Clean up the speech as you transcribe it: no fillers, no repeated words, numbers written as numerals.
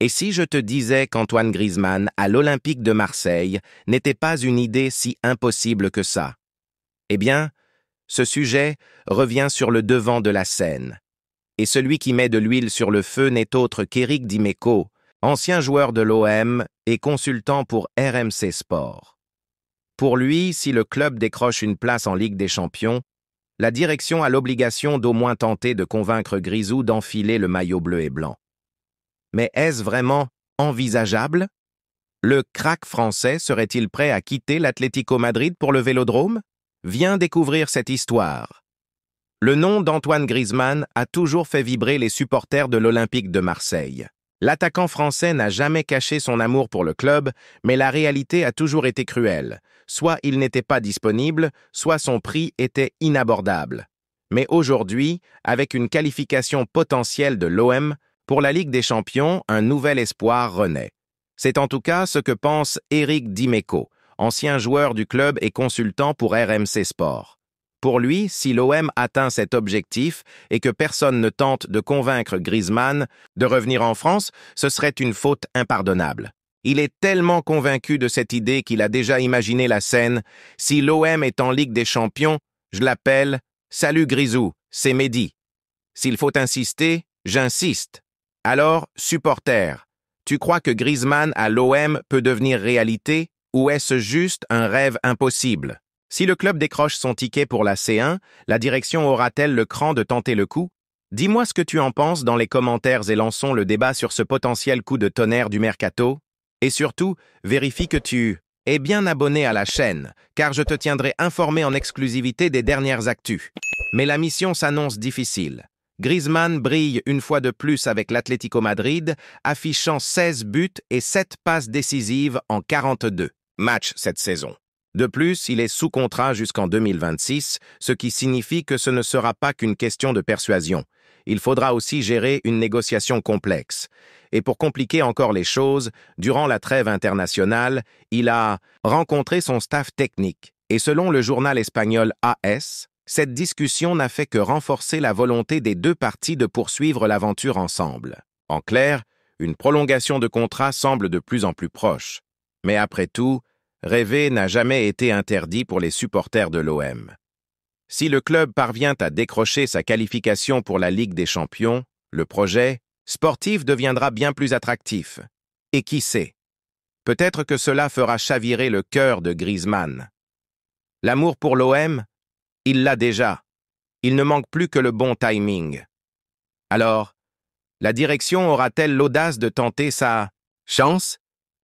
Et si je te disais qu'Antoine Griezmann à l'Olympique de Marseille n'était pas une idée si impossible que ça? Eh bien, ce sujet revient sur le devant de la scène. Et celui qui met de l'huile sur le feu n'est autre qu'Éric Dimeco, ancien joueur de l'OM et consultant pour RMC Sport. Pour lui, si le club décroche une place en Ligue des Champions, la direction a l'obligation d'au moins tenter de convaincre Grisou d'enfiler le maillot bleu et blanc. Mais est-ce vraiment envisageable? Le crack français serait-il prêt à quitter l'Atlético Madrid pour le Vélodrome? Viens découvrir cette histoire. Le nom d'Antoine Griezmann a toujours fait vibrer les supporters de l'Olympique de Marseille. L'attaquant français n'a jamais caché son amour pour le club, mais la réalité a toujours été cruelle. Soit il n'était pas disponible, soit son prix était inabordable. Mais aujourd'hui, avec une qualification potentielle de l'OM, pour la Ligue des Champions, un nouvel espoir renaît. C'est en tout cas ce que pense Éric Dimeco, ancien joueur du club et consultant pour RMC Sport. Pour lui, si l'OM atteint cet objectif et que personne ne tente de convaincre Griezmann de revenir en France, ce serait une faute impardonnable. Il est tellement convaincu de cette idée qu'il a déjà imaginé la scène. Si l'OM est en Ligue des Champions, je l'appelle « Salut Grisou, c'est Mehdi ». S'il faut insister, j'insiste. Alors, supporter, tu crois que Griezmann à l'OM peut devenir réalité ou est-ce juste un rêve impossible? Si le club décroche son ticket pour la C1, la direction aura-t-elle le cran de tenter le coup? Dis-moi ce que tu en penses dans les commentaires et lançons le débat sur ce potentiel coup de tonnerre du mercato. Et surtout, vérifie que tu es bien abonné à la chaîne, car je te tiendrai informé en exclusivité des dernières actus. Mais la mission s'annonce difficile. Griezmann brille une fois de plus avec l'Atlético Madrid, affichant 16 buts et 7 passes décisives en 42 matchs cette saison. De plus, il est sous contrat jusqu'en 2026, ce qui signifie que ce ne sera pas qu'une question de persuasion. Il faudra aussi gérer une négociation complexe. Et pour compliquer encore les choses, durant la trêve internationale, il a rencontré son staff technique. Et selon le journal espagnol AS, cette discussion n'a fait que renforcer la volonté des deux parties de poursuivre l'aventure ensemble. En clair, une prolongation de contrat semble de plus en plus proche. Mais après tout, rêver n'a jamais été interdit pour les supporters de l'OM. Si le club parvient à décrocher sa qualification pour la Ligue des Champions, le projet sportif deviendra bien plus attractif. Et qui sait? Peut-être que cela fera chavirer le cœur de Griezmann. L'amour pour l'OM, il l'a déjà. Il ne manque plus que le bon timing. Alors, la direction aura-t-elle l'audace de tenter sa chance?